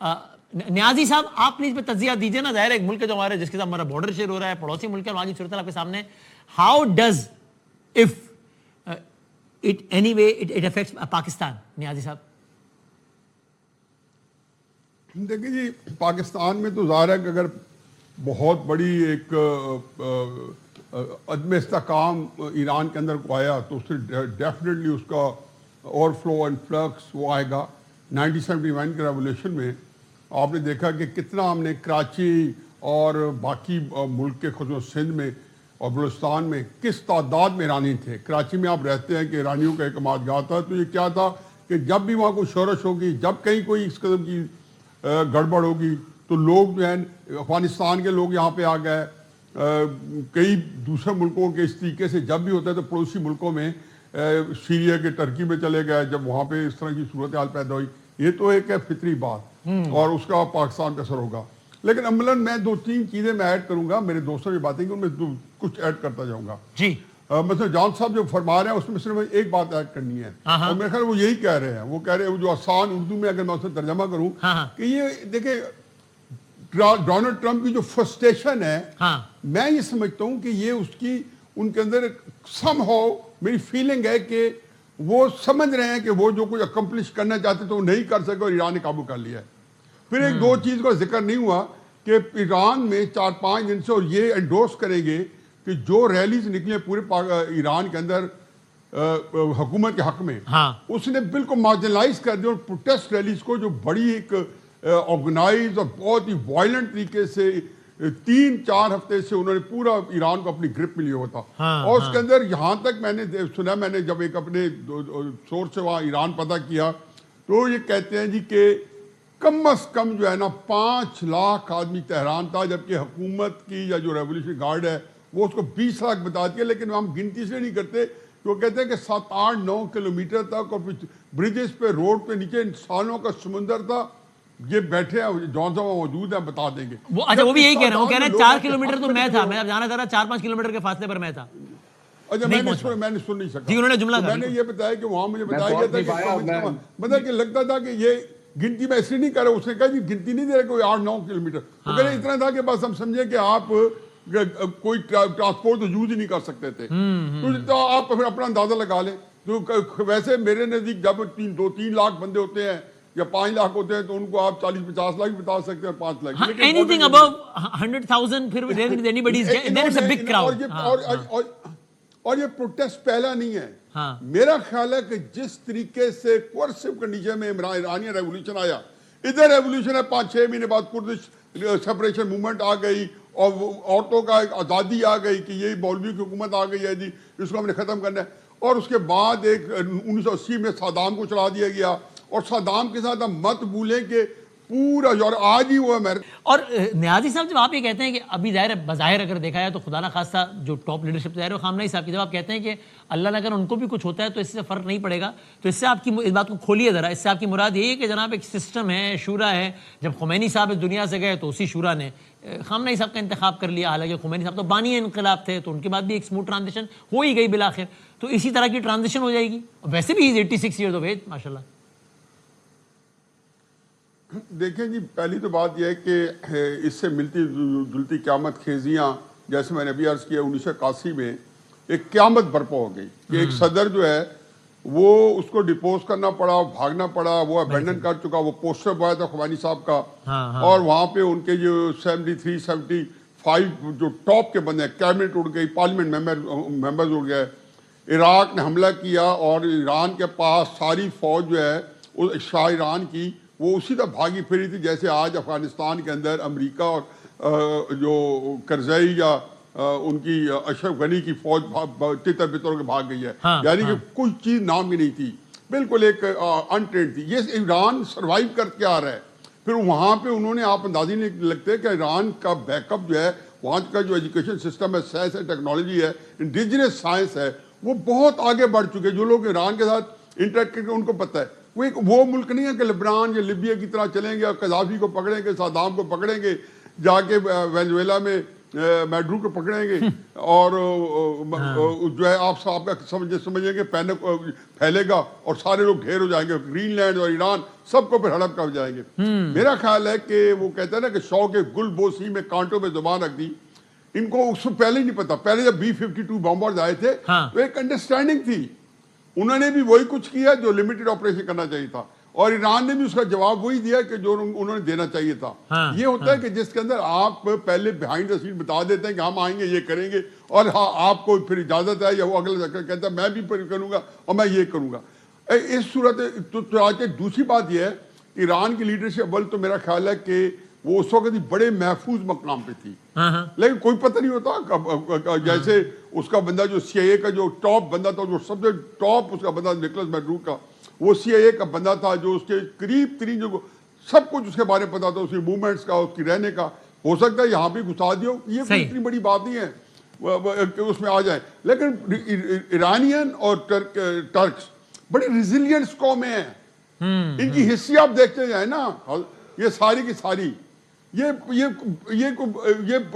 نیازی صاحب آپ پلیز پہ تجزیہ دیجئے نا. ظاہر ہے ایک ملک ہے جو ہمارے جس کے ساتھ ہمارا بارڈر شیئر ہو رہا ہے, پڑوسی ملک ہے, وہاں کی صورتحال آپ کے سامنے. How does if it any way it affects Pakistan? Niazi صاحب دیکھیں جی, پاکستان میں تو ظاہر ہے کہ اگر بہت بڑی ایک عدم استحکام ایران کے اندر کو آیا تو اس سے ڈیفینیٹلی اس کا اوور فلو اینڈ فلکس وہ آئے گا. 1971 کے ریولیوشن میں آپ نے دیکھا کہ کتنا ہم نے کراچی اور باقی ملک کے خصوصاً سندھ میں اور بلوچستان میں کس تعداد میں ایرانی تھے. کراچی میں آپ رہتے ہیں کہ ایرانیوں کا ایک اعتماد تھا, تو یہ کیا تھا کہ جب بھی وہاں کوئی شورش ہوگی, جب کہیں کوئی اس قسم کی گڑبڑ ہوگی تو لوگ جو ہیں افغانستان کے لوگ یہاں پہ آ گئے, کئی دوسرے ملکوں کے اس طریقے سے جب بھی ہوتا ہے تو پڑوسی ملکوں میں سیریا کے ٹرکی میں چلے گئے جب وہاں پہ اس طرح کی صورتحال پیدا ہوئی. یہ تو ایک ہے فطری بات اور اس کا پاکستان پہ اثر ہوگا. لیکن عملاً میں 2-3 چیزیں میں ایڈ کروں گا, میرے دوستوں کی باتیں کہ ان میں کچھ ایڈ کرتا جاؤں گا. جی مثلا جان صاحب جو فرما رہے ہیں اس میں صرف ایک بات ایڈ کرنی ہے, اور میرے خیال وہ یہی کہہ رہے ہیں. وہ کہہ رہے ہیں جو آسان اردو میں اگر میں اسے ترجمہ کروں کہ یہ دیکھیں ڈونلڈ ٹرمپ کی جو فرسٹریشن ہے, میں یہ سمجھتا ہوں کہ یہ اس کی ان کے اندر سم ہاؤ میری فیلنگ ہے کہ وہ سمجھ رہے ہیں کہ وہ جو کچھ اکمپلش کرنا چاہتے تو وہ نہیں کر سکے اور ایران نے قابو کر لیا ہے. پھر ایک دو چیز کا ذکر نہیں ہوا کہ ایران میں 4-5 دن سے اور یہ انڈورس کریں گے کہ جو ریلیز نکلے پورے ایران کے اندر حکومت کے حق میں, اس نے بالکل مارجنلائز کر دیا اور پروٹیسٹ ریلیز کو جو بڑی ایک آرگنائز اور بہت ہی وائلنٹ طریقے سے 3-4 ہفتے سے انہوں نے پورا ایران کو اپنی گرپ میں لیا ہوا تھا. اور اس کے اندر یہاں تک میں نے سنا, میں نے جب ایک اپنے سورس سے وہاں ایران پتہ کیا تو یہ کہتے ہیں جی کہ کم از کم جو ہے نا 5 لاکھ آدمی تہران تھا, جبکہ حکومت کی یا جو ریولیوشن گارڈ ہے وہ اس کو 20 لاکھ بتا دیا. لیکن ہم گنتی سے نہیں کرتے, وہ کہتے ہیں کہ 7-8-9 کلومیٹر تک اور بریجز پہ روڈ پہ نیچے انسانوں کا سمندر تھا. یہ بیٹھے ہیں جون صاحب موجود ہیں, بتا دیں گے. اچھا وہ بھی یہی کہہ رہے ہیں, وہ کہہ رہے ہیں 4 کلومیٹر تو میں تھا, میں جانا تھا 4-5 کلومیٹر کے فاصلے پر میں تھا. اچھا میں نے سن نہیں سکا, انہوں نے جملہ میں نے یہ بتایا کہ وہاں مجھے بتایا گیا تھا کہ مطلب کہ لگتا تھا کہ یہ گنتی میں ایسے نہیں کر رہا. اس نے کہا جی گنتی نہیں دے رہے کوئی 8-9 کلومیٹر. وہ کہہ رہے اتنا تھا کہ بس ہم سمجھے کہ آپ کوئی ٹرانسپورٹ تو یوز ہی نہیں کر سکتے تھے, تو آپ اپنا اندازہ لگا لیں. تو ویسے میرے نزدیک جب 2-3 لاکھ بندے ہوتے ہیں یا 5 لاکھ ہوتے ہیں تو ان کو آپ 40-50 لاکھ بھی بتا سکتے ہیں, 5 لاکھ. anything above 100,000 پھر anybody there is a big crowd. اور یہ پروٹیسٹ پہلا نہیں ہے. میرا خیال ہے کہ جس طریقے سے کوئرسو کنڈیشن میں ایرانی ریولیوشن آیا, ادھر ریولیوشن ہے 5-6 مہینے بعد کردش سپریشن موومنٹ آ گئی اور عورتوں کا ایک آزادی آ گئی کہ یہ مولوی کی حکومت آ گئی ہے جی اس کو ہم نے ختم کرنا ہے. اور اس کے بعد ایک 1980 میں صدام کو چلا دیا گیا, اور صدام کے ساتھ ہم مت بھولیں کہ پورا یورپ آج ہی وہ امریکہ. اور نیازی صاحب جب آپ یہ کہتے ہیں کہ ابھی ظاہر بظاہر اگر دیکھا جائے تو خدا نہ خاصہ جو ٹاپ لیڈرشپ ظاہر ہے خامنہ ای صاحب کی, جب آپ کہتے ہیں کہ اللہ نہ اگر ان کو بھی کچھ ہوتا ہے تو اس سے فرق نہیں پڑے گا, تو اس سے آپ کی اس بات کو کھولیے ذرا. اس سے آپ کی مراد یہی ہے کہ جناب ایک سسٹم ہے, شورا ہے, جب خمینی صاحب اس دنیا سے گئے تو اسی شورا نے خامنہ ای صاحب کا انتخاب کر لیا, حالانکہ خمینی صاحب تو بانی انقلاب تھے, تو ان کے بعد بھی ایک اسموتھ ٹرانزیشن ہو ہی گئی بالآخر. تو اسی طرح کی ٹرانزیشن ہو جائے گی. ویسے بھی 86 ایئرز آف ایج ماشاء اللہ. دیکھیں جی پہلی تو بات یہ ہے کہ اس سے ملتی جلتی قیامت خیزیاں جیسے میں نے ابھی عرض کیا 1981 میں ایک قیامت برپا ہو گئی کہ ایک صدر جو ہے وہ اس کو ڈپوز کرنا پڑا, بھاگنا پڑا, وہ ابینڈن کر چکا. وہ پوسٹر بوائے تھا خمینی صاحب کا, اور وہاں پہ ان کے جو 73-75 جو ٹاپ کے بندے ہیں, کیبنٹ اڑ گئی, پارلیمنٹ ممبرز اڑ گئے. عراق نے حملہ کیا اور ایران کے پاس ساری فوج جو ہے شاہ ایران کی وہ اسی طرح بھاگی پھری تھی جیسے آج افغانستان کے اندر امریکہ اور جو کرزئی یا ان کی اشرف غنی کی فوج تتر بتر کے بھاگ گئی ہے. یعنی کہ کوئی چیز نام کی نہیں تھی, بالکل ایک انٹرینڈ تھی. یہ ایران سروائیو کر کے آ رہا ہے. پھر وہاں پہ انہوں نے, آپ اندازی نہیں لگتے کہ ایران کا بیک اپ جو ہے, وہاں کا جو ایجوکیشن سسٹم ہے, سائنس ہے, ٹیکنالوجی ہے, انڈیجنس سائنس ہے, وہ بہت آگے بڑھ چکے. جو لوگ ایران کے ساتھ انٹریکٹ کر کے ان کو پتہ ہے وہ ملک نہیں ہے کہ لبنان یا لیبیا کی طرح چلیں گے اور قذافی کو پکڑیں گے, صدام کو پکڑیں گے, جا کے وینزویلا میں میڈرو کو پکڑیں گے اور جو ہے آپ صاحب کا سمجھیں گے پینک پھیلے گا اور سارے لوگ ڈھیر ہو جائیں گے، گرین لینڈ اور ایران سب کو پھر ہڑپ کر جائیں گے۔ میرا خیال ہے کہ وہ کہتے ہیں نا کہ شوق گل بوسی میں کانٹوں پہ زبان رکھ دی، ان کو اس سے پہلے ہی نہیں پتا۔ پہلے جب B-52 بامبرز آئے تھے تو ایک انڈرسٹینڈنگ تھی، انہوں نے بھی وہی کچھ کیا جو لمیٹڈ آپریشن کرنا چاہیے تھا، اور ایران نے بھی اس کا جواب وہی دیا کہ جو انہوں نے دینا چاہیے تھا۔ یہ ہوتا ہے کہ جس کے اندر آپ پہلے بیہائنڈ دا سین بتا دیتے ہیں کہ ہم آئیں گے، یہ کریں گے، اور ہاں آپ کو پھر اجازت ہے، یا وہ اگلا کہتا ہے میں بھی کروں گا اور میں یہ کروں گا۔ اس صورت دوسری بات یہ ہے، ایران کی لیڈرشپ اول تو میرا خیال ہے کہ وہ اس وقت ہی بڑے محفوظ مقام پہ تھی، لیکن کوئی پتہ نہیں ہوتا، جیسے اس کا بندہ جو CIA کا جو ٹاپ بندہ تھا، جو سب سے ٹاپ اس کا بندہ نکولس میڈرو کا، وہ CIA کا بندہ تھا جو اس کے قریب ترین، جو سب کچھ اس کے بارے میں پتا تھا، اس کی موومنٹس کا، اس کی رہنے کا۔ ہو سکتا ہے یہاں بھی گھسا دیو، یہ کوئی اتنی بڑی بات نہیں ہے کہ اس میں آ جائیں، لیکن ایرانین اور ٹرکس بڑی ریزیلینس قومیں ہیں، ان کی ہسٹری آپ دیکھتے جائیں نا، یہ ساری کی ساری یہ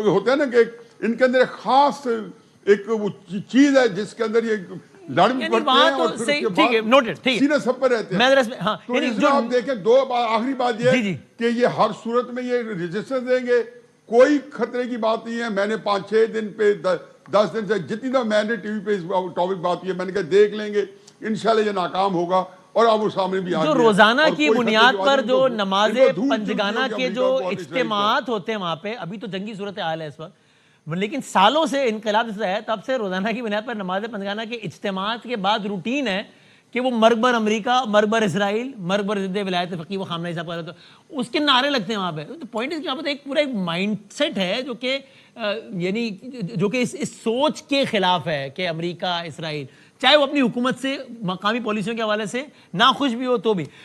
ہوتا ہے نا کہ ان کے اندر ایک خاص ایک وہ چیز ہے جس کے اندر یہ لڑ پڑتے ہیں اور پھر اس کے بعد سینے سب پر رہتے ہیں۔ تو اس میں آپ دیکھیں آخری بات یہ کہ یہ ہر صورت میں یہ رجسٹر دیں گے، کوئی خطرے کی بات نہیں ہے۔ میں نے 5-6 دن پہ 10 دن سے جتنی دفعہ میں نے ٹی وی پہ اس ٹاپک بات کی ہے، میں نے کہا دیکھ لیں گے، انشاءاللہ یہ ناکام ہوگا، اور اب وہ سامنے بھی آ جو روزانہ کی بنیاد پر جو نماز پنجگانہ کے جو اجتماعات ہوتے ہیں وہاں پہ، ابھی تو جنگی صورتحال ہے اس وقت، لیکن سالوں سے انقلاب سے ہے تب سے روزانہ کی بنیاد پر نماز پنجگانہ کے اجتماعات کے بعد روٹین ہے کہ وہ مرگ بر امریکہ، مرگ بر اسرائیل، مرگ بر ضد ولایت فقیہ و خامنہ ای صاحب کا رہتا ہے، اس کے نعرے لگتے ہیں وہاں پہ۔ تو پوائنٹ ہے کہ وہاں پہ ایک پورا ایک مائنڈ سیٹ ہے جو کہ یعنی جو کہ اس سوچ کے خلاف ہے کہ امریکہ، اسرائیل، چاہے وہ اپنی حکومت سے، مقامی پالیسیوں کے حوالے سے ناخوش بھی ہو تو بھی۔